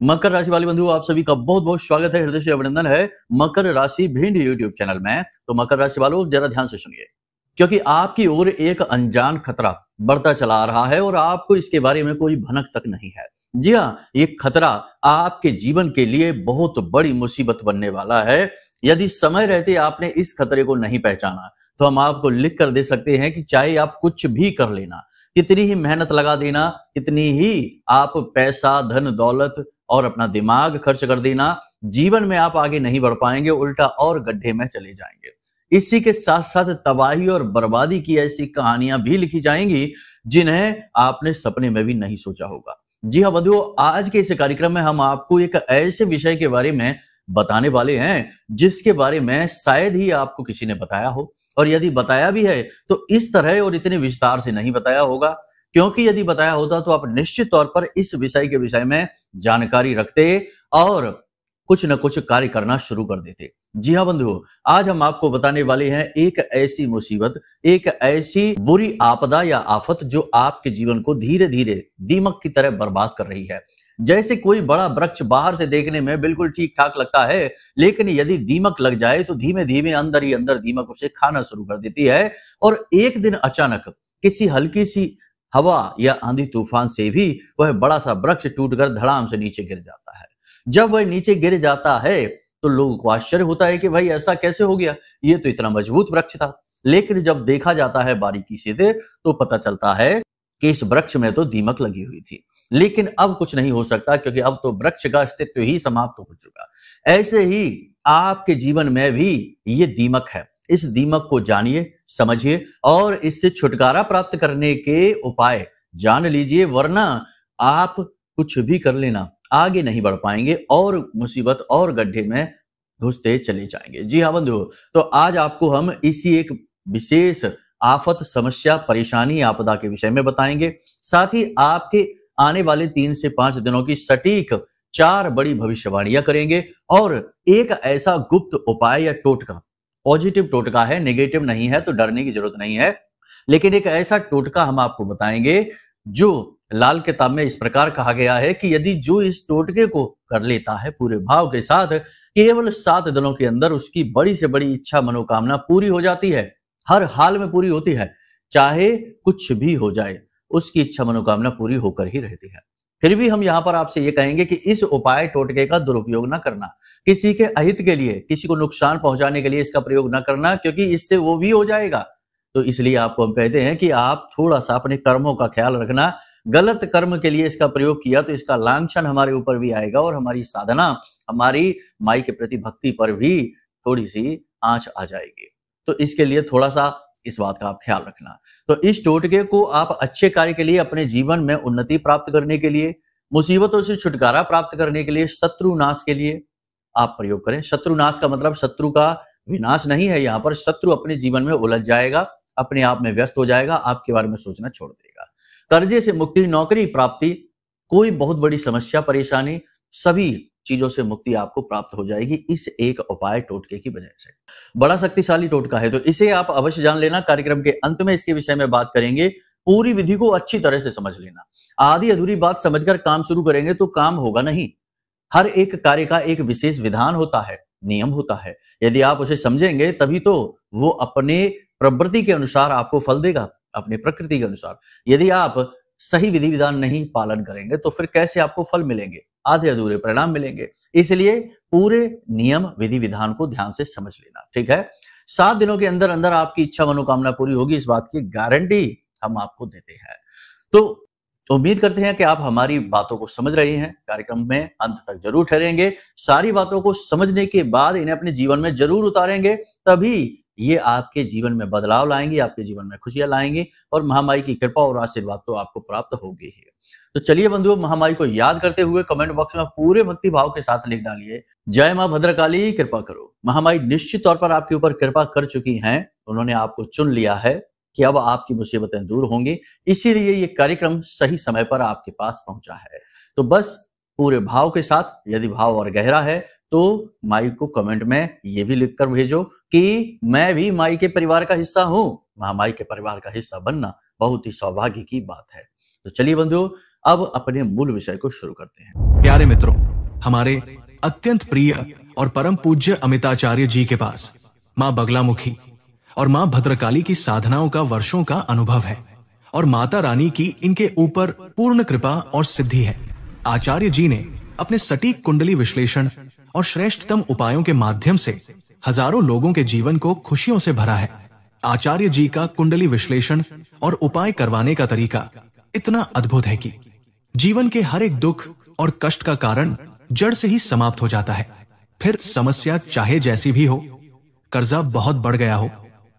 मकर राशि वाले बंधु, आप सभी का बहुत बहुत स्वागत है, हृदय से अभिनंदन है मकर राशि भिंड यूट्यूब चैनल में। तो मकर राशि वालों जरा ध्यान से सुनिए, क्योंकि आपकी ओर एक अनजान खतरा बढ़ता चला आ रहा है और आपको इसके बारे में कोई भनक तक नहीं है। जी हाँ, ये खतरा आपके जीवन के लिए बहुत बड़ी मुसीबत बनने वाला है। यदि समय रहते आपने इस खतरे को नहीं पहचाना तो हम आपको लिख कर दे सकते हैं कि चाहे आप कुछ भी कर लेना, कितनी ही मेहनत लगा देना, कितनी ही आप पैसा धन दौलत और अपना दिमाग खर्च कर देना, जीवन में आप आगे नहीं बढ़ पाएंगे, उल्टा और गड्ढे में चले जाएंगे। इसी के साथ साथ तबाही और बर्बादी की ऐसी कहानियां भी लिखी जाएंगी जिन्हें आपने सपने में भी नहीं सोचा होगा। जी हाँ बंधुओं, आज के इस कार्यक्रम में हम आपको एक ऐसे विषय के बारे में बताने वाले हैं जिसके बारे में शायद ही आपको किसी ने बताया हो, और यदि बताया भी है तो इस तरह और इतने विस्तार से नहीं बताया होगा, क्योंकि यदि बताया होता तो आप निश्चित तौर पर इस विषय के विषय में जानकारी रखते और कुछ न कुछ कार्य करना शुरू कर देते। जी हाँ बंधुओं, आज हम आपको बताने वाले हैं एक ऐसी मुसीबत, एक ऐसी बुरी आपदा या आफत जो आपके जीवन को धीरे धीरे दीमक की तरह बर्बाद कर रही है। जैसे कोई बड़ा वृक्ष बाहर से देखने में बिल्कुल ठीक ठाक लगता है, लेकिन यदि दीमक लग जाए तो धीमे धीमे अंदर ही अंदर दीमक उसे खाना शुरू कर देती है और एक दिन अचानक किसी हल्की सी हवा या आंधी तूफान से भी वह बड़ा सा वृक्ष टूटकर धड़ाम से नीचे गिर जाता है। जब वह नीचे गिर जाता है तो लोगों को आश्चर्य होता है कि भाई ऐसा कैसे हो गया, ये तो इतना मजबूत वृक्ष था। लेकिन जब देखा जाता है बारीकी से तो पता चलता है कि इस वृक्ष में तो दीमक लगी हुई थी। लेकिन अब कुछ नहीं हो सकता, क्योंकि अब तो वृक्ष का अस्तित्व ही समाप्त हो चुका। ऐसे ही आपके जीवन में भी ये दीमक है। इस दीमक को जानिए, समझिए और इससे छुटकारा प्राप्त करने के उपाय जान लीजिए, वरना आप कुछ भी कर लेना आगे नहीं बढ़ पाएंगे और मुसीबत और गड्ढे में घुसते चले जाएंगे। जी हाँ बंधुओं, तो आज आपको हम इसी एक विशेष आफत, समस्या, परेशानी, आपदा के विषय में बताएंगे। साथ ही आपके आने वाले 3 से 5 दिनों की सटीक 4 बड़ी भविष्यवाणियां करेंगे और एक ऐसा गुप्त उपाय या टोटका, पॉजिटिव टोटका है, नेगेटिव नहीं है, तो डरने की जरूरत नहीं है, लेकिन एक ऐसा टोटका हम आपको बताएंगे जो लाल किताब में इस प्रकार कहा गया है कि यदि जो इस टोटके को कर लेता है पूरे भाव के साथ, केवल 7 दिनों के अंदर उसकी बड़ी से बड़ी इच्छा मनोकामना पूरी हो जाती है। हर हाल में पूरी होती है, चाहे कुछ भी हो जाए, उसकी इच्छा मनोकामना पूरी होकर ही रहती है। फिर भी हम यहाँ पर आपसे ये कहेंगे कि इस उपाय टोटके का दुरुपयोग ना करना, किसी के अहित के लिए, किसी को नुकसान पहुंचाने के लिए इसका प्रयोग ना करना, क्योंकि इससे वो भी हो जाएगा। तो इसलिए आपको हम कहते हैं कि आप थोड़ा सा अपने कर्मों का ख्याल रखना। गलत कर्म के लिए इसका प्रयोग किया तो इसका लांछन हमारे ऊपर भी आएगा और हमारी साधना, हमारी माई के प्रति भक्ति पर भी थोड़ी सी आंच आ जाएगी। तो इसके लिए थोड़ा सा इस बात का आप ख्याल रखना। तो इस टोटके को आप अच्छे कार्य के लिए, अपने जीवन में उन्नति प्राप्त करने के लिए, मुसीबतों से छुटकारा प्राप्त करने के लिए, शत्रु नाश के लिए आप प्रयोग करें। शत्रु नाश का मतलब शत्रु का विनाश नहीं है, यहाँ पर शत्रु अपने जीवन में उलझ जाएगा, अपने आप में व्यस्त हो जाएगा, आपके बारे में सोचना छोड़ देगा। कर्जे से मुक्ति, नौकरी प्राप्ति, कोई बहुत बड़ी समस्या परेशानी, सभी चीजों से मुक्ति आपको प्राप्त हो जाएगी इस एक उपाय टोटके की वजह से। बड़ा शक्तिशाली टोटका है, तो इसे आप अवश्य जान लेना। कार्यक्रम के अंत में इसके विषय में बात करेंगे। पूरी विधि को अच्छी तरह से समझ लेना। आधी अधूरी बात समझकर काम शुरू करेंगे तो काम होगा नहीं। हर एक कार्य का एक विशेष विधान होता है, नियम होता है। यदि आप उसे समझेंगे तभी तो वो अपने प्रवृत्ति के अनुसार आपको फल देगा, अपनी प्रकृति के अनुसार। यदि आप सही विधि विधान नहीं पालन करेंगे तो फिर कैसे आपको फल मिलेंगे, आधे अधूरे परिणाम मिलेंगे। इसलिए पूरे नियम विधि विधान को ध्यान से समझ लेना, ठीक है। 7 दिनों के अंदर अंदर आपकी इच्छा मनोकामना पूरी होगी, इस बात की गारंटी हम आपको देते हैं। तो उम्मीद करते हैं कि आप हमारी बातों को समझ रहे हैं। कार्यक्रम में अंत तक जरूर ठहरेंगे। सारी बातों को समझने के बाद इन्हें अपने जीवन में जरूर उतारेंगे, तभी ये आपके जीवन में बदलाव लाएंगे, आपके जीवन में खुशियां लाएंगे और महामाई की कृपा और आशीर्वाद तो आपको प्राप्त होगी ही। तो चलिए बंधुओं, महामाई को याद करते हुए कमेंट बॉक्स में पूरे भक्ति भाव के साथ लिख डालिए, जय मां भद्रकाली कृपा करो। महामाई निश्चित तौर पर आपके ऊपर कृपा कर चुकी हैं, उन्होंने आपको चुन लिया है कि अब आपकी मुसीबतें दूर होंगी, इसीलिए ये कार्यक्रम सही समय पर आपके पास पहुंचा है। तो बस पूरे भाव के साथ, यदि भाव और गहरा है तो माई को कमेंट में ये भी लिखकर भेजो कि मैं भी माई के परिवार का हिस्सा हूं। महामाई के परिवार का हिस्सा बनना बहुत ही सौभाग्य की बात है। तो चलिए बंधुओं, अब अपने मूल विषय को शुरू करते हैं। प्यारे मित्रों, हमारे अत्यंत प्रिय और परम पूज्य अमिताचार्य जी के पास माँ बगलामुखी और माँ भद्रकाली की साधनाओं का वर्षों का अनुभव है और माता रानी की इनके ऊपर पूर्ण कृपा और सिद्धि है। आचार्य जी ने अपने सटीक कुंडली विश्लेषण और श्रेष्ठतम उपायों के माध्यम से हजारों लोगों के जीवन को खुशियों से भरा है। आचार्य जी का कुंडली विश्लेषण और उपाय करवाने का तरीका इतना अद्भुत है कि जीवन के हर एक दुख और कष्ट का कारण जड़ से ही समाप्त हो जाता है। फिर समस्या चाहे जैसी भी हो, कर्जा बहुत बढ़ गया हो,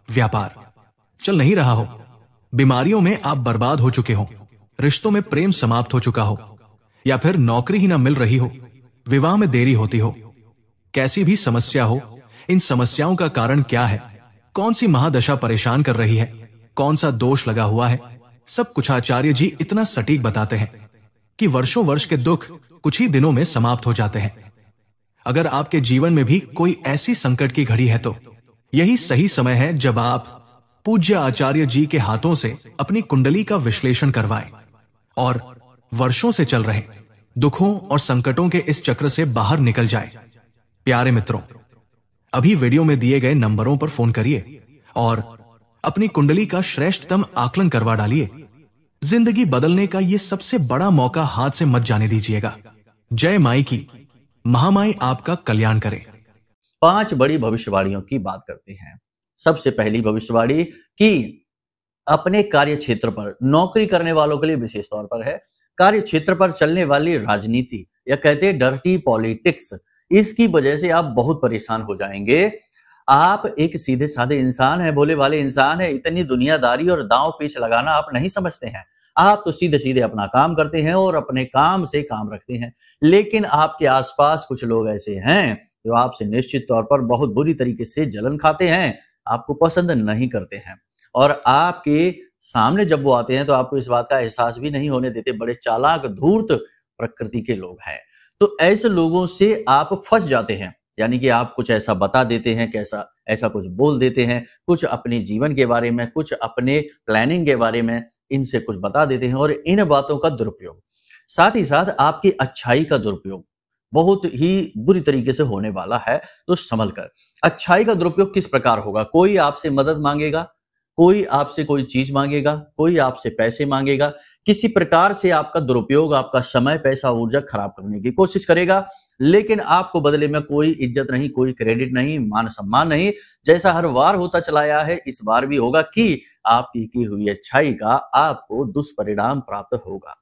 व्यापार चल नहीं रहा हो, बीमारियों में आप बर्बाद हो चुके हो, रिश्तों में प्रेम समाप्त हो चुका हो, या फिर नौकरी ही ना मिल रही हो, विवाह में देरी होती हो, कैसी भी समस्या हो, इन समस्याओं का कारण क्या है, कौन सी महादशा परेशान कर रही है, कौन सा दोष लगा हुआ है, सब कुछ आचार्य जी इतना सटीक बताते हैं कि वर्षों वर्ष के दुख कुछ ही दिनों में समाप्त हो जाते हैं। अगर आपके जीवन में भी कोई ऐसी संकट की घड़ी है तो यही सही समय है जब आप पूज्य आचार्य जी के हाथों से अपनी कुंडली का विश्लेषण करवाएं और वर्षों से चल रहे दुखों और संकटों के इस चक्र से बाहर निकल जाए। प्यारे मित्रों, अभी वीडियो में दिए गए नंबरों पर फोन करिए और अपनी कुंडली का श्रेष्ठतम आकलन करवा डालिए। जिंदगी बदलने का ये सबसे बड़ा मौका हाथ से मत जाने दीजिएगा। जय माई की, महामाई आपका कल्याण करे। 5 बड़ी भविष्यवाणियों की बात करते हैं। सबसे पहली भविष्यवाणी कि अपने कार्य क्षेत्र पर नौकरी करने वालों के लिए विशेष तौर पर है। कार्य क्षेत्र पर चलने वाली राजनीति या कहते हैं डर्टी पॉलिटिक्स, इसकी वजह से आप बहुत परेशान हो जाएंगे। आप एक सीधे साधे इंसान है, भोले वाले इंसान है, इतनी दुनियादारी और दांव पेच लगाना आप नहीं समझते हैं। आप तो सीधे सीधे अपना काम करते हैं और अपने काम से काम रखते हैं। लेकिन आपके आसपास कुछ लोग ऐसे हैं जो आपसे निश्चित तौर पर बहुत बुरी तरीके से जलन खाते हैं, आपको पसंद नहीं करते हैं और आपके सामने जब वो आते हैं तो आपको इस बात का एहसास भी नहीं होने देते। बड़े चालाक धूर्त प्रकृति के लोग हैं। तो ऐसे लोगों से आप फंस जाते हैं, यानी कि आप कुछ ऐसा बता देते हैं, कैसा ऐसा कुछ बोल देते हैं, कुछ अपने जीवन के बारे में, कुछ अपने प्लानिंग के बारे में इनसे कुछ बता देते हैं और इन बातों का दुरुपयोग, साथ ही साथ आपकी अच्छाई का दुरुपयोग बहुत ही बुरी तरीके से होने वाला है। तो संभल कर। अच्छाई का दुरुपयोग किस प्रकार होगा? कोई आपसे मदद मांगेगा, कोई आपसे कोई चीज मांगेगा, कोई आपसे पैसे मांगेगा, किसी प्रकार से आपका दुरुपयोग, आपका समय, पैसा, ऊर्जा खराब करने की कोशिश करेगा, लेकिन आपको बदले में कोई इज्जत नहीं, कोई क्रेडिट नहीं, मान सम्मान नहीं। जैसा हर बार होता चला आया है, इस बार भी होगा कि आपकी की हुई अच्छाई का आपको दुष्परिणाम प्राप्त होगा,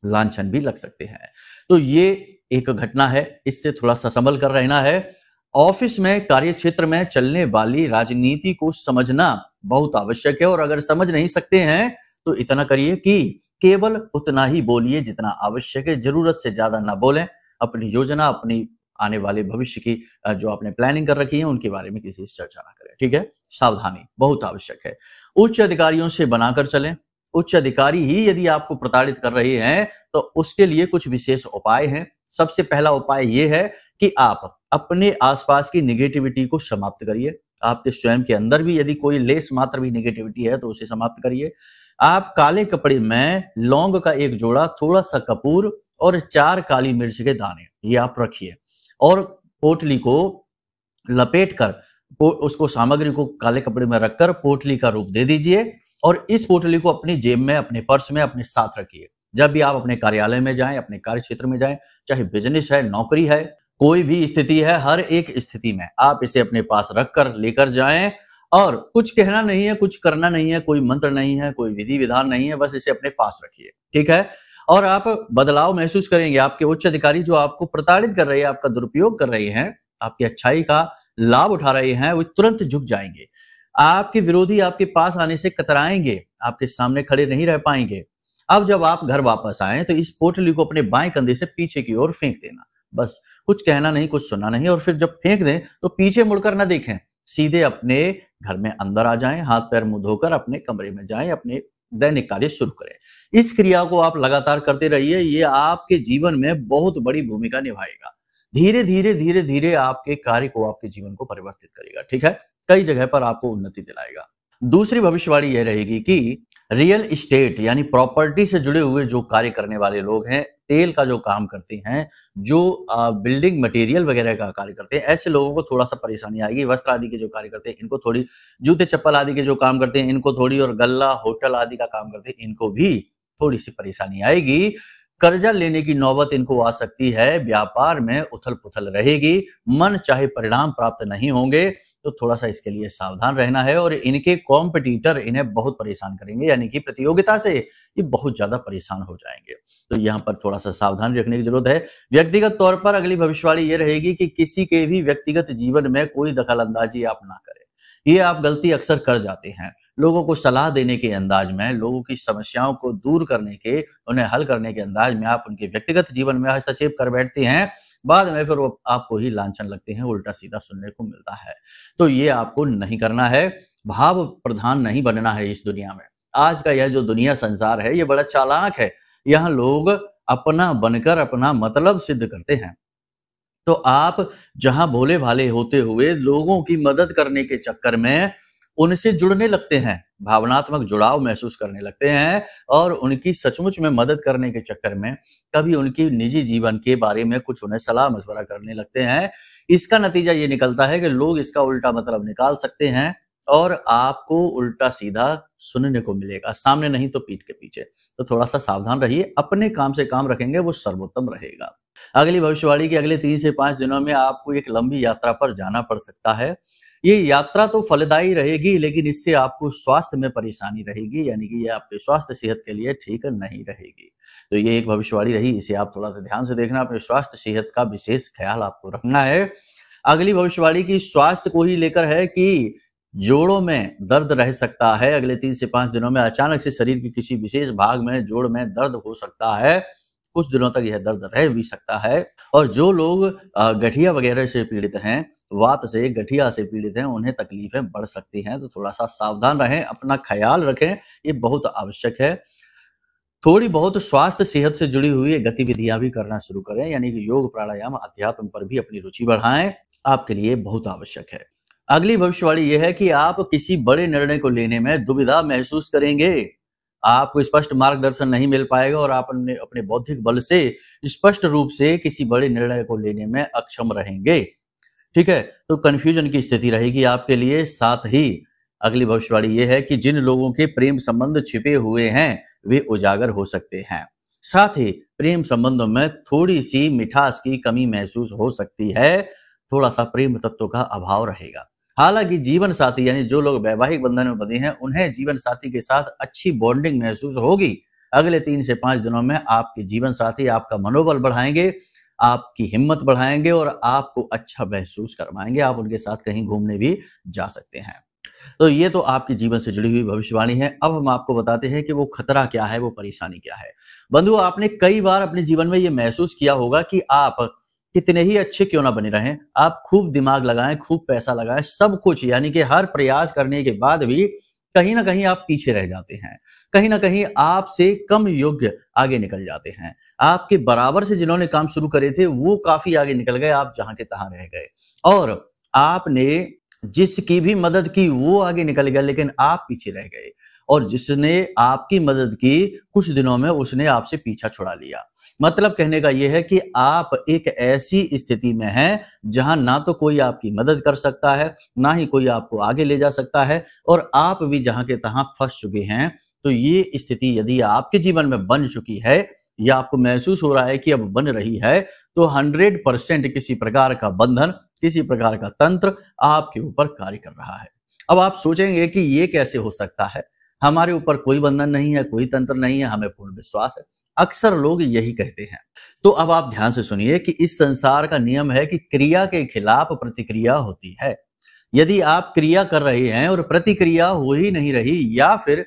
लांछन भी लग सकते हैं। तो ये एक घटना है, इससे थोड़ा सा संभल कर रहना है। ऑफिस में, कार्य क्षेत्र में चलने वाली राजनीति को समझना बहुत आवश्यक है और अगर समझ नहीं सकते हैं तो इतना करिए कि केवल उतना ही बोलिए जितना आवश्यक है, जरूरत से ज्यादा ना बोलें। अपनी योजना, अपनी आने वाले भविष्य की जो आपने प्लानिंग कर रखी है उनके बारे में किसी से चर्चा ना करें, ठीक है। सावधानी बहुत आवश्यक है। उच्च अधिकारियों से बनाकर चलें। उच्च अधिकारी ही यदि आपको प्रताड़ित कर रहे हैं तो उसके लिए कुछ विशेष उपाय हैं। सबसे पहला उपाय यह है कि आप अपने आसपास की नेगेटिविटी को समाप्त करिए। आपके स्वयं के अंदर भी यदि कोई लेस मात्र भी नेगेटिविटी है तो उसे समाप्त करिए। आप काले कपड़े में लौंग का एक जोड़ा, थोड़ा सा कपूर और 4 काली मिर्च के दाने ये आप रखिए और पोटली को लपेट कर उसको, सामग्री को काले कपड़े में रखकर पोटली का रूप दे दीजिए और इस पोटली को अपनी जेब में, अपने पर्स में अपने साथ रखिए। जब भी आप अपने कार्यालय में जाएं, अपने कार्य क्षेत्र में जाएं, चाहे बिजनेस है, नौकरी है, कोई भी स्थिति है, हर एक स्थिति में आप इसे अपने पास रखकर लेकर जाएं और कुछ कहना नहीं है, कुछ करना नहीं है, कोई मंत्र नहीं है, कोई विधि विधान नहीं है, बस इसे अपने पास रखिए, ठीक है। और आप बदलाव महसूस करेंगे। आपके उच्च अधिकारी जो आपको प्रताड़ित कर रहे हैं, आपका दुरुपयोग कर रहे हैं, आपकी अच्छाई का लाभ उठा रहे हैं, वो तुरंत झुक जाएंगे। आपके विरोधी आपके पास आने से कतराएंगे, आपके सामने खड़े नहीं रह पाएंगे। अब जब आप घर वापस आए तो इस पोटली को अपने बाएं कंधे से पीछे की ओर फेंक देना। बस कुछ कहना नहीं, कुछ सुनना नहीं और फिर जब फेंक दें तो पीछे मुड़कर ना देखें, सीधे अपने घर में अंदर आ जाएं, हाथ पैर मुंह धोकर अपने कमरे में जाएं, अपने दैनिक कार्य शुरू करें। इस क्रिया को आप लगातार करते रहिए, ये आपके जीवन में बहुत बड़ी भूमिका निभाएगा। धीरे धीरे धीरे धीरे आपके कार्य को, आपके जीवन को परिवर्तित करेगा, ठीक है। कई जगह पर आपको उन्नति दिलाएगा। दूसरी भविष्यवाणी यह रहेगी कि रियल इस्टेट यानी प्रॉपर्टी से जुड़े हुए जो कार्य करने वाले लोग हैं, तेल का जो काम करते हैं, जो बिल्डिंग मटेरियल वगैरह का कार्य करते हैं, ऐसे लोगों को थोड़ा सा परेशानी आएगी। वस्त्र आदि के जो कार्य करते हैं इनको थोड़ी, जूते चप्पल आदि के जो काम करते हैं इनको थोड़ी, और गल्ला होटल आदि का काम करते हैं इनको भी थोड़ी सी परेशानी आएगी। कर्जा लेने की नौबत इनको आ सकती है, व्यापार में उथल पुथल रहेगी, मन चाहे परिणाम प्राप्त नहीं होंगे, तो थोड़ा सा इसके लिए सावधान रहना है। और इनके कॉम्पिटिटर इन्हें बहुत परेशान करेंगे, यानी कि प्रतियोगिता से ये बहुत ज्यादा परेशान हो जाएंगे, तो यहाँ पर थोड़ा सा सावधान रखने की जरूरत है। व्यक्तिगत तौर पर अगली भविष्यवाणी ये रहेगी कि किसी के भी व्यक्तिगत जीवन में कोई दखल अंदाजी आप ना करें। ये आप गलती अक्सर कर जाते हैं। लोगों को सलाह देने के अंदाज में, लोगों की समस्याओं को दूर करने के, उन्हें हल करने के अंदाज में आप उनके व्यक्तिगत जीवन में हस्तक्षेप कर बैठते हैं, बाद में फिर वो आपको ही लांछन लगते हैं, उल्टा सीधा सुनने को मिलता है। तो ये आपको नहीं करना है, भाव प्रधान नहीं बनना है इस दुनिया में। आज का यह जो दुनिया संसार है ये बड़ा चालाक है, यहाँ लोग अपना बनकर अपना मतलब सिद्ध करते हैं। तो आप जहां भोले भाले होते हुए लोगों की मदद करने के चक्कर में उनसे जुड़ने लगते हैं, भावनात्मक जुड़ाव महसूस करने लगते हैं, और उनकी सचमुच में मदद करने के चक्कर में कभी उनकी निजी जीवन के बारे में कुछ उन्हें सलाह मशवरा करने लगते हैं, इसका नतीजा ये निकलता है कि लोग इसका उल्टा मतलब निकाल सकते हैं और आपको उल्टा सीधा सुनने को मिलेगा, सामने नहीं तो पीठ के पीछे। तो थोड़ा सा सावधान रहिए, अपने काम से काम रखेंगे वो सर्वोत्तम रहेगा। अगली भविष्यवाणी की अगले 3 से 5 दिनों में आपको एक लंबी यात्रा पर जाना पड़ सकता है। ये यात्रा तो फलदायी रहेगी, लेकिन इससे आपको स्वास्थ्य में परेशानी रहेगी, यानी कि ये आपके स्वास्थ्य सेहत के लिए ठीक नहीं रहेगी। तो ये एक भविष्यवाणी रही, इसे आप थोड़ा सा ध्यान से देखना, अपने स्वास्थ्य सेहत का विशेष ख्याल आपको रखना है। अगली भविष्यवाणी की स्वास्थ्य को ही लेकर है कि जोड़ों में दर्द रह सकता है। अगले 3 से 5 दिनों में अचानक से शरीर के किसी विशेष भाग में जोड़ में दर्द हो सकता है, कुछ दिनों तक यह दर्द रह भी सकता है। और जो लोग गठिया वगैरह से पीड़ित हैं, वात से, गठिया से पीड़ित हैं, उन्हें तकलीफें बढ़ सकती हैं, तो थोड़ा सा सावधान रहें, अपना ख्याल रखें, ये बहुत आवश्यक है। थोड़ी बहुत स्वास्थ्य सेहत से जुड़ी हुई गतिविधियां भी करना शुरू करें, यानी कि योग, प्राणायाम, अध्यात्म पर भी अपनी रुचि बढ़ाएं, आपके लिए बहुत आवश्यक है। अगली भविष्यवाणी यह है कि आप किसी बड़े निर्णय को लेने में दुविधा महसूस करेंगे, आपको स्पष्ट मार्गदर्शन नहीं मिल पाएगा और आप अपने बौद्धिक बल से स्पष्ट रूप से किसी बड़े निर्णय को लेने में अक्षम रहेंगे। ठीक है, तो कंफ्यूजन की स्थिति रहेगी आपके लिए। साथ ही अगली भविष्यवाणी यह है कि जिन लोगों के प्रेम संबंध छिपे हुए हैं वे उजागर हो सकते हैं। साथ ही प्रेम संबंधों में थोड़ी सी मिठास की कमी महसूस हो सकती है, थोड़ा सा प्रेम तत्व का अभाव रहेगा। हालांकि जीवन साथी यानी जो लोग वैवाहिक बंधन में बंधे हैं उन्हें जीवन साथी के साथ अच्छी बॉन्डिंग महसूस होगी। अगले 3 से 5 दिनों में आपके जीवन साथी आपका मनोबल बढ़ाएंगे, आपकी हिम्मत बढ़ाएंगे और आपको अच्छा महसूस करवाएंगे। आप उनके साथ कहीं घूमने भी जा सकते हैं। तो ये तो आपके जीवन से जुड़ी हुई भविष्यवाणी है। अब हम आपको बताते हैं कि वो खतरा क्या है, वो परेशानी क्या है। बंधु, आपने कई बार अपने जीवन में ये महसूस किया होगा कि आप कितने ही अच्छे क्यों ना बने रहें, आप खूब दिमाग लगाएं, खूब पैसा लगाएं, सब कुछ, यानी कि हर प्रयास करने के बाद भी कहीं ना कहीं आप पीछे रह जाते हैं, कहीं ना कहीं आपसे कम योग्य आगे निकल जाते हैं। आपके बराबर से जिन्होंने काम शुरू करे थे वो काफी आगे निकल गए, आप जहां के तहां रह गए। और आपने जिसकी भी मदद की वो आगे निकल गया, लेकिन आप पीछे रह गए। और जिसने आपकी मदद की कुछ दिनों में उसने आपसे पीछा छुड़ा लिया। मतलब कहने का यह है कि आप एक ऐसी स्थिति में हैं जहां ना तो कोई आपकी मदद कर सकता है, ना ही कोई आपको आगे ले जा सकता है, और आप भी जहां के तहां फंस चुके हैं। तो ये स्थिति यदि आपके जीवन में बन चुकी है या आपको महसूस हो रहा है कि अब बन रही है, तो 100% किसी प्रकार का बंधन, किसी प्रकार का तंत्र आपके ऊपर कार्य कर रहा है। अब आप सोचेंगे कि ये कैसे हो सकता है, हमारे ऊपर कोई बंधन नहीं है, कोई तंत्र नहीं है, हमें पूर्ण विश्वास है। अक्सर लोग यही कहते हैं। तो अब आप ध्यान से सुनिए कि इस संसार का नियम है कि क्रिया के खिलाफ प्रतिक्रिया होती है। यदि आप क्रिया कर रहे हैं और प्रतिक्रिया हो ही नहीं रही, या फिर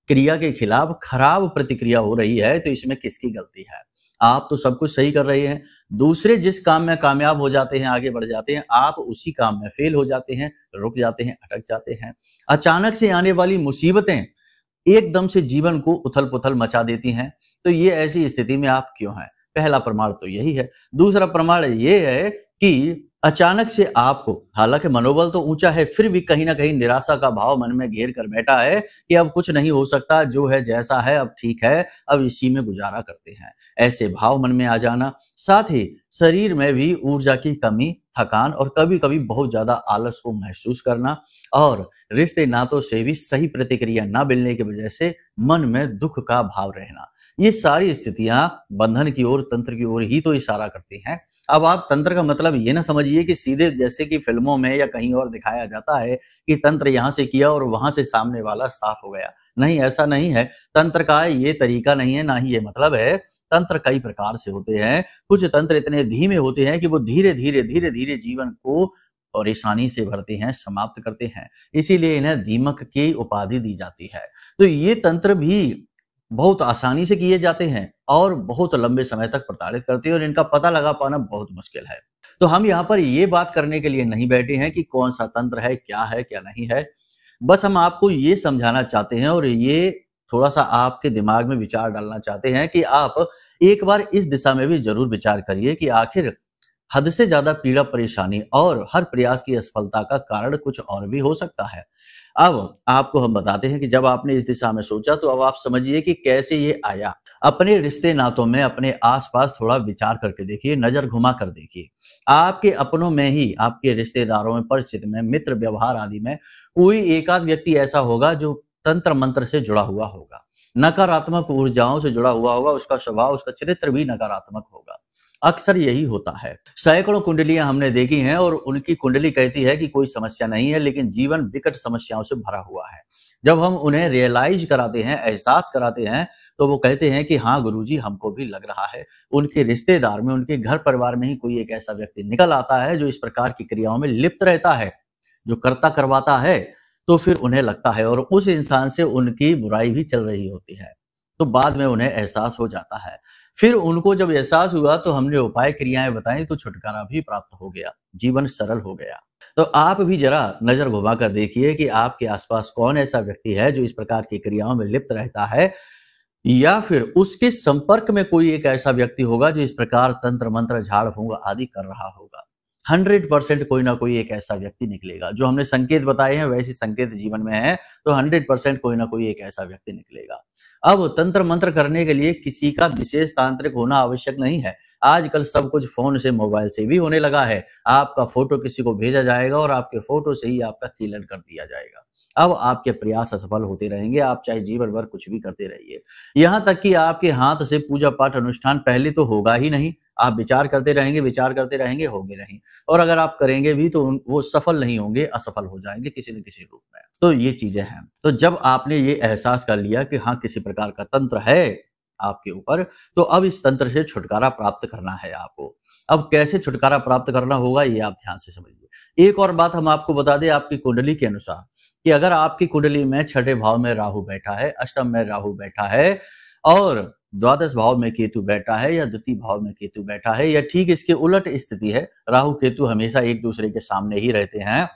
क्रिया के खिलाफ खराब प्रतिक्रिया हो रही है, तो इसमें किसकी गलती है? आप तो सब कुछ सही कर रहे हैं, दूसरे जिस काम में कामयाब हो जाते हैं, आगे बढ़ जाते हैं, आप उसी काम में फेल हो जाते हैं, रुक जाते हैं, अटक जाते हैं। अचानक से आने वाली मुसीबतें एकदम से जीवन को उथल पुथल मचा देती हैं। तो ये ऐसी स्थिति में आप क्यों हैं? पहला प्रमाण तो यही है। दूसरा प्रमाण ये है कि अचानक से आपको, हालांकि मनोबल तो ऊंचा है, फिर भी कहीं ना कहीं निराशा का भाव मन में घेर कर बैठा है कि अब कुछ नहीं हो सकता, जो है जैसा है अब ठीक है, अब इसी में गुजारा करते हैं, ऐसे भाव मन में आ जाना। साथ ही शरीर में भी ऊर्जा की कमी, थकान और कभी कभी बहुत ज्यादा आलस को महसूस करना, और रिश्ते नातों से भी सही प्रतिक्रिया न मिलने की वजह से मन में दुख का भाव रहना, ये सारी स्थितियां बंधन की ओर, तंत्र की ओर ही तो इशारा करती हैं। अब आप तंत्र का मतलब ये ना समझिए कि सीधे जैसे कि फिल्मों में या कहीं और दिखाया जाता है कि तंत्र यहां से किया और वहां से सामने वाला साफ हो गया। नहीं, ऐसा नहीं है। तंत्र का ये तरीका नहीं है, ना ही ये मतलब है। तंत्र कई प्रकार से होते हैं। कुछ तंत्र इतने धीमे होते हैं कि वो धीरे धीरे धीरे धीरे जीवन को परेशानी से भरते हैं, समाप्त करते हैं। इसीलिए इन्हें दीमक की उपाधि दी जाती है। तो ये तंत्र भी बहुत आसानी से किए जाते हैं और बहुत लंबे समय तक प्रताड़ित करते हैं, और इनका पता लगा पाना बहुत मुश्किल है। तो हम यहाँ पर ये बात करने के लिए नहीं बैठे हैं कि कौन सा तंत्र है, क्या नहीं है। बस हम आपको ये समझाना चाहते हैं और ये थोड़ा सा आपके दिमाग में विचार डालना चाहते हैं कि आप एक बार इस दिशा में भी जरूर विचार करिए कि आखिर हद से ज्यादा पीड़ा, परेशानी और हर प्रयास की असफलता का कारण कुछ और भी हो सकता है। अब आपको हम बताते हैं कि जब आपने इस दिशा में सोचा तो अब आप समझिए कि कैसे ये आया। अपने रिश्ते नातों में अपने आसपास थोड़ा विचार करके देखिए, नजर घुमा कर देखिए। आपके अपनों में ही, आपके रिश्तेदारों में, परिचित में, मित्र, व्यवहार आदि में कोई एकाध व्यक्ति ऐसा होगा जो तंत्र मंत्र से जुड़ा हुआ होगा, नकारात्मक ऊर्जाओं से जुड़ा हुआ होगा, उसका स्वभाव, उसका चरित्र भी नकारात्मक होगा। अक्सर यही होता है। सैकड़ों कुंडलियां हमने देखी हैं और उनकी कुंडली कहती है कि कोई समस्या नहीं है, लेकिन जीवन विकट समस्याओं से भरा हुआ है। जब हम उन्हें रियलाइज कराते हैं, एहसास कराते हैं, तो वो कहते हैं कि हाँ गुरुजी, हमको भी लग रहा है। उनके रिश्तेदार में, उनके घर परिवार में ही कोई एक ऐसा व्यक्ति निकल आता है जो इस प्रकार की क्रियाओं में लिप्त रहता है, जो करता करवाता है। तो फिर उन्हें लगता है, और उस इंसान से उनकी बुराई भी चल रही होती है। तो बाद में उन्हें एहसास हो जाता है। फिर उनको जब एहसास हुआ तो हमने उपाय, क्रियाएं बताई, तो छुटकारा भी प्राप्त हो गया, जीवन सरल हो गया। तो आप भी जरा नजर घुमा कर देखिए कि आपके आसपास कौन ऐसा व्यक्ति है जो इस प्रकार की क्रियाओं में लिप्त रहता है, या फिर उसके संपर्क में कोई एक ऐसा व्यक्ति होगा जो इस प्रकार तंत्र मंत्र, झाड़ फूंक आदि कर रहा होगा। 100% कोई ना कोई एक ऐसा व्यक्ति निकलेगा। जो हमने संकेत बताए हैं वैसे संकेत जीवन में है, तो 100% कोई ना कोई एक ऐसा व्यक्ति निकलेगा। अब तंत्र मंत्र करने के लिए किसी का विशेष तांत्रिक होना आवश्यक नहीं है। आजकल सब कुछ फोन से, मोबाइल से भी होने लगा है। आपका फोटो किसी को भेजा जाएगा और आपके फोटो से ही आपका कीलन कर दिया जाएगा। अब आपके प्रयास असफल होते रहेंगे, आप चाहे जीवन भर कुछ भी करते रहिए। यहाँ तक कि आपके हाथ से पूजा पाठ अनुष्ठान पहले तो होगा ही नहीं। आप विचार करते रहेंगे, होंगे नहीं। और अगर आप करेंगे भी तो वो सफल नहीं होंगे, असफल हो जाएंगे किसी न किसी रूप में। तो ये चीजें हैं। तो जब आपने ये एहसास कर लिया कि हाँ किसी प्रकार का तंत्र है आपके ऊपर, तो अब इस तंत्र से छुटकारा प्राप्त करना है आपको। अब कैसे छुटकारा प्राप्त करना होगा ये आप ध्यान से समझिए। एक और बात हम आपको बता दें आपकी कुंडली के अनुसार, कि अगर आपकी कुंडली में 6ठे भाव में राहु बैठा है, अष्टम में राहु बैठा है और द्वादश भाव में केतु बैठा है, या द्वितीय भाव में केतु बैठा है, या ठीक इसके उलट स्थिति है, राहु केतु हमेशा एक दूसरे के सामने ही रहते हैं,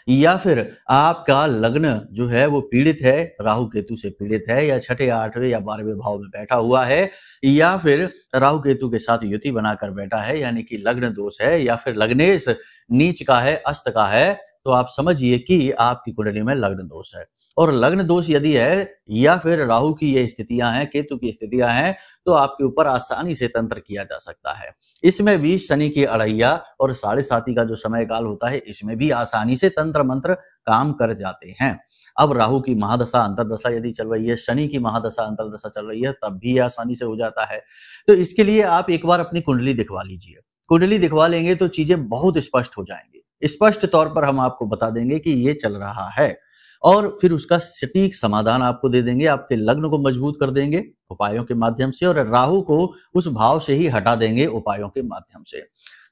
या फिर आपका लग्न जो है वो पीड़ित है, राहु केतु से पीड़ित है, या 6ठे, 8वें या 12वें भाव में बैठा हुआ है, या फिर राहु केतु के साथ युति बनाकर बैठा है, यानी कि लग्न दोष है, या फिर लग्नेश नीच का है, अस्त का है, तो आप समझिए कि आपकी कुंडली में लग्न दोष है। और लग्न दोष यदि है, या फिर राहु की ये स्थितियां हैं, केतु की स्थितियां हैं, तो आपके ऊपर आसानी से तंत्र किया जा सकता है। इसमें भी शनि की अढ़ैया और 7.5 का जो समय काल होता है, इसमें भी आसानी से तंत्र मंत्र काम कर जाते हैं। अब राहु की महादशा अंतरदशा यदि चल रही है, शनि की महादशा अंतरदशा चल रही है, तब भी आसानी से हो जाता है। तो इसके लिए आप एक बार अपनी कुंडली दिखवा लीजिए। कुंडली दिखवा लेंगे तो चीजें बहुत स्पष्ट हो जाएंगी। स्पष्ट तौर पर हम आपको बता देंगे कि ये चल रहा है, और फिर उसका सटीक समाधान आपको दे देंगे। आपके लग्न को मजबूत कर देंगे उपायों के माध्यम से, और राहु को उस भाव से ही हटा देंगे उपायों के माध्यम से।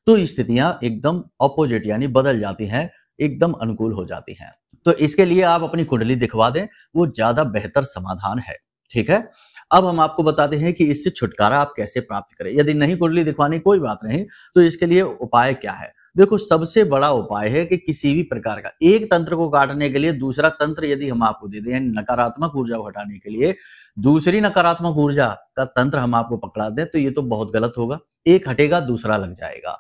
तो स्थितियां एकदम ऑपोजिट यानी बदल जाती हैं, एकदम अनुकूल हो जाती हैं। तो इसके लिए आप अपनी कुंडली दिखवा दें, वो ज्यादा बेहतर समाधान है। ठीक है। अब हम आपको बताते हैं कि इससे छुटकारा आप कैसे प्राप्त करें। यदि नहीं कुंडली दिखवानी कोई बात नहीं, तो इसके लिए उपाय क्या है। देखो, सबसे बड़ा उपाय है कि किसी भी प्रकार का एक तंत्र को काटने के लिए दूसरा तंत्र यदि हम आपको दे दें, नकारात्मक ऊर्जा को हटाने के लिए दूसरी नकारात्मक ऊर्जा का तंत्र हम आपको पकड़ा दें, तो ये तो बहुत गलत होगा। एक हटेगा दूसरा लग जाएगा।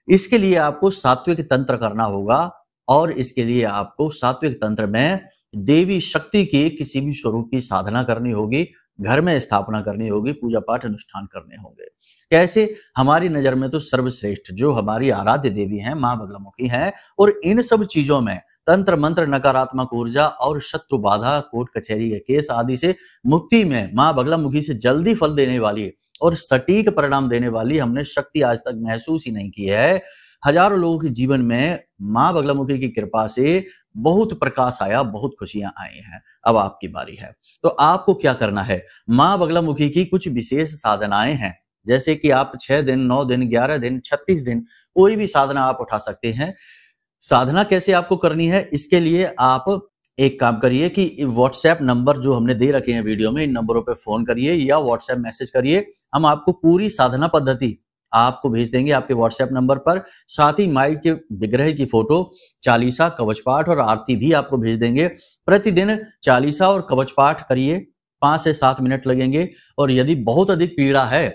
इसके लिए आपको सात्विक तंत्र करना होगा और इसके लिए आपको सात्विक तंत्र में देवी शक्ति के किसी भी स्वरूप की साधना करनी होगी, घर में स्थापना करनी होगी, पूजा पाठ अनुष्ठान करने होंगे। कैसे? हमारी नजर में तो सर्वश्रेष्ठ जो हमारी आराध्य देवी हैं मां बगलामुखी हैं, और इन सब चीजों में तंत्र मंत्र, नकारात्मक ऊर्जा और शत्रु बाधा, कोर्ट कचहरी के केस आदि से मुक्ति में मां बगलामुखी से जल्दी फल देने वाली और सटीक परिणाम देने वाली हमने शक्ति आज तक महसूस ही नहीं की है। हजारों लोगों के जीवन में मां बगलामुखी की कृपा से बहुत प्रकाश आया, बहुत खुशियां आई हैं। अब आपकी बारी है। तो आपको क्या करना है? मां बगलामुखी की कुछ विशेष साधनाएं हैं, जैसे कि आप 6 दिन, 9 दिन, 11 दिन, 36 दिन कोई भी साधना आप उठा सकते हैं। साधना कैसे आपको करनी है, इसके लिए आप एक काम करिए कि व्हाट्सएप नंबर जो हमने दे रखे हैं वीडियो में, इन नंबरों पे फोन करिए या व्हाट्सएप मैसेज करिए। हम आपको पूरी साधना पद्धति आपको भेज देंगे आपके व्हाट्सएप नंबर पर। साथ ही माई के विग्रह की फोटो, चालीसा, कवच पाठ और आरती भी आपको भेज देंगे। प्रतिदिन चालीसा और कवच पाठ करिए, 5 से 7 मिनट लगेंगे। और यदि बहुत अधिक पीड़ा है,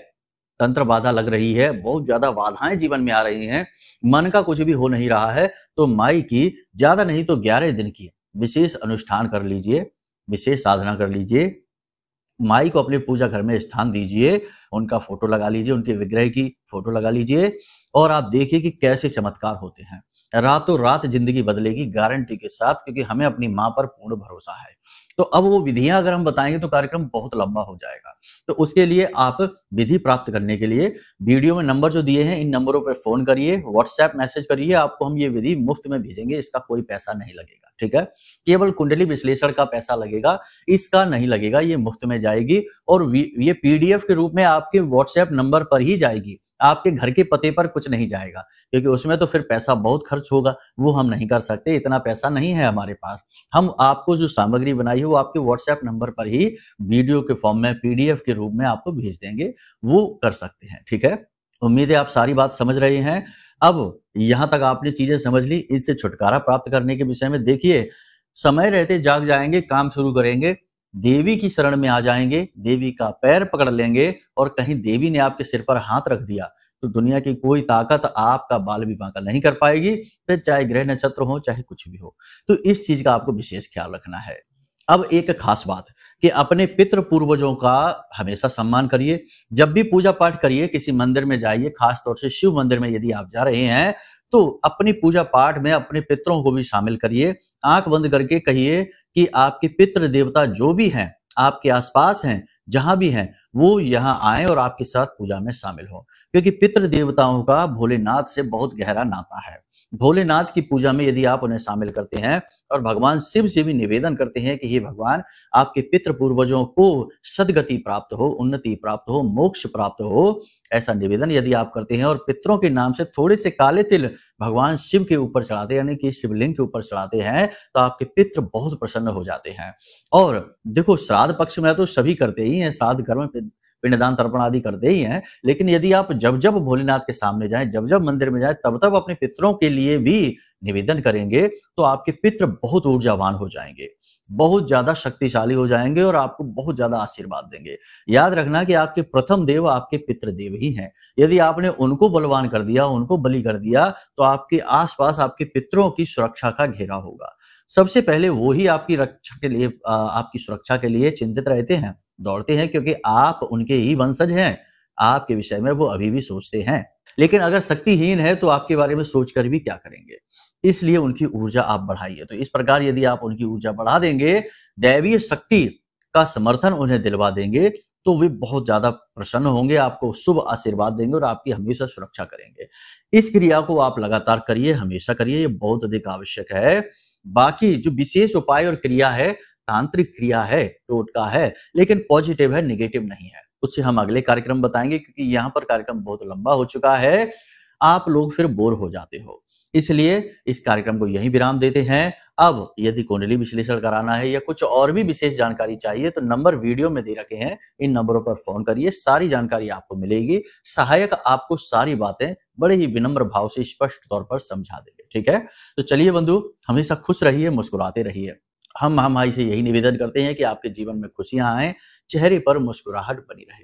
तंत्र बाधा लग रही है, बहुत ज्यादा बाधाएं जीवन में आ रही हैं, मन का कुछ भी हो नहीं रहा है, तो माई की ज्यादा नहीं तो 11 दिन की विशेष अनुष्ठान कर लीजिए, विशेष साधना कर लीजिए। माई को अपने पूजा घर में स्थान दीजिए, उनका फोटो लगा लीजिए, उनके विग्रह की फोटो लगा लीजिए और आप देखिए कि कैसे चमत्कार होते हैं। रातों रात जिंदगी बदलेगी गारंटी के साथ, क्योंकि हमें अपनी मां पर पूर्ण भरोसा है। तो अब वो विधियां अगर हम बताएंगे तो कार्यक्रम बहुत लंबा हो जाएगा। तो उसके लिए आप विधि प्राप्त करने के लिए वीडियो में नंबर जो दिए हैं, इन नंबरों पर फोन करिए, व्हाट्सएप मैसेज करिए, आपको हम ये विधि मुफ्त में भेजेंगे। इसका कोई पैसा नहीं लगेगा, ठीक है? केवल कुंडली विश्लेषण का पैसा लगेगा, इसका नहीं लगेगा, ये मुफ्त में जाएगी और ये पीडीएफ के रूप में आपके व्हाट्सएप नंबर पर ही जाएगी, आपके घर के पते पर कुछ नहीं जाएगा, क्योंकि उसमें तो फिर पैसा बहुत खर्च होगा, वो हम नहीं कर सकते, इतना पैसा नहीं है हमारे पास। हम आपको जो सामग्री बनाई है वो आपके व्हाट्सएप नंबर पर ही वीडियो के फॉर्म में, पीडीएफ के रूप में आपको भेज देंगे, वो कर सकते हैं, ठीक है? उम्मीद है आप सारी बात समझ रहे हैं। अब यहां तक आपने चीजें समझ ली, इससे छुटकारा प्राप्त करने के विषय में देखिए, समय रहते जाग जाएंगे, काम शुरू करेंगे, देवी की शरण में आ जाएंगे, देवी का पैर पकड़ लेंगे और कहीं देवी ने आपके सिर पर हाथ रख दिया तो दुनिया की कोई ताकत आपका बाल भी बांका नहीं कर पाएगी, फिर चाहे ग्रह नक्षत्र हो, चाहे कुछ भी हो। तो इस चीज का आपको विशेष ख्याल रखना है। अब एक खास बात कि अपने पितृ पूर्वजों का हमेशा सम्मान करिए। जब भी पूजा पाठ करिए, किसी मंदिर में जाइए, खास तौर से शिव मंदिर में यदि आप जा रहे हैं, तो अपनी पूजा पाठ में अपने पितरों को भी शामिल करिए। आंख बंद करके कहिए कि आपके पितृ देवता जो भी हैं, आपके आसपास हैं, जहां भी हैं, वो यहाँ आए और आपके साथ पूजा में शामिल हो, क्योंकि पितृ देवताओं का भोलेनाथ से बहुत गहरा नाता है। भोलेनाथ की पूजा में यदि आप उन्हें शामिल करते हैं और भगवान शिव से भी निवेदन करते हैं कि हे भगवान, आपके पितृ पूर्वजों को सदगति प्राप्त हो, उन्नति प्राप्त हो, मोक्ष प्राप्त हो, ऐसा निवेदन यदि आप करते हैं और पितरों के नाम से थोड़े से काले तिल भगवान शिव के ऊपर चढ़ाते हैं, यानी कि शिवलिंग के ऊपर चढ़ाते हैं, तो आपके पितृ बहुत प्रसन्न हो जाते हैं। और देखो, श्राद्ध पक्ष में तो सभी करते ही हैं, श्राद्ध घर में पिंडदान तर्पण आदि करते ही हैं, लेकिन यदि आप जब जब भोलेनाथ के सामने जाएं, जब जब मंदिर में जाएं, तब तब अपने पितरों के लिए भी निवेदन करेंगे, तो आपके पितृ बहुत ऊर्जावान हो जाएंगे, बहुत ज्यादा शक्तिशाली हो जाएंगे और आपको बहुत ज्यादा आशीर्वाद देंगे। याद रखना कि आपके प्रथम देव आपके पितृदेव ही हैं। यदि आपने उनको बलवान कर दिया, उनको बलि कर दिया, तो आपके आसपास आपके पितरों की सुरक्षा का घेरा होगा। सबसे पहले वो ही आपकी रक्षा के लिए, आपकी सुरक्षा के लिए चिंतित रहते हैं, दौड़ते हैं, क्योंकि आप उनके ही वंशज हैं। आपके विषय में वो अभी भी सोचते हैं, लेकिन अगर शक्तिहीन है तो आपके बारे में सोचकर भी क्या करेंगे? इसलिए उनकी ऊर्जा आप बढ़ाइए। तो इस प्रकार यदि आप उनकी ऊर्जा बढ़ा देंगे, दैवीय शक्ति का समर्थन उन्हें दिलवा देंगे, तो वे बहुत ज्यादा प्रसन्न होंगे, आपको शुभ आशीर्वाद देंगे और आपकी हमेशा सुरक्षा करेंगे। इस क्रिया को आप लगातार करिए, हमेशा करिए, ये बहुत अधिक आवश्यक है। बाकी जो विशेष उपाय और क्रिया है, तांत्रिक क्रिया है, टोटका है, लेकिन पॉजिटिव है, निगेटिव नहीं है। उससे हम अगले कार्यक्रम बताएंगे, क्योंकि यहाँ पर कार्यक्रम बहुत लंबा हो चुका है, आप लोग फिर बोर हो जाते हो, इसलिए इस कार्यक्रम को यहीं विराम देते हैं। अब यदि कुंडली विश्लेषण कराना है या कुछ और भी विशेष जानकारी चाहिए, तो नंबर वीडियो में दे रखे हैं, इन नंबरों पर फोन करिए, सारी जानकारी आपको मिलेगी। सहायक आपको सारी बातें बड़े ही विनम्र भाव से स्पष्ट तौर पर समझा देंगे, ठीक है? तो चलिए बंधु, हमेशा खुश रहिए, मुस्कुराते रहिए। हम माई से यही निवेदन करते हैं कि आपके जीवन में खुशियां आए, चेहरे पर मुस्कुराहट बनी रहे।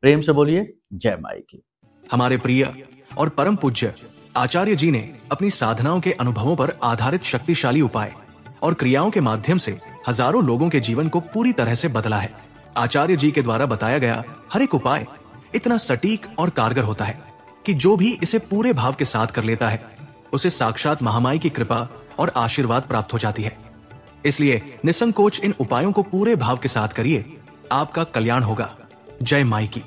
प्रेम से बोलिए जय माई की। हमारे प्रिय और परम पूज्य आचार्य जी ने अपनी साधनाओं के अनुभवों पर आधारित शक्तिशाली उपाय और क्रियाओं के माध्यम से हजारों लोगों के जीवन को पूरी तरह से बदला है। आचार्य जी के द्वारा बताया गया हर एक उपाय इतना सटीक और कारगर होता है कि जो भी इसे पूरे भाव के साथ कर लेता है उसे साक्षात महामाई की कृपा और आशीर्वाद प्राप्त हो जाती है। इसलिए निसंकोच इन उपायों को पूरे भाव के साथ करिए, आपका कल्याण होगा। जय माई की।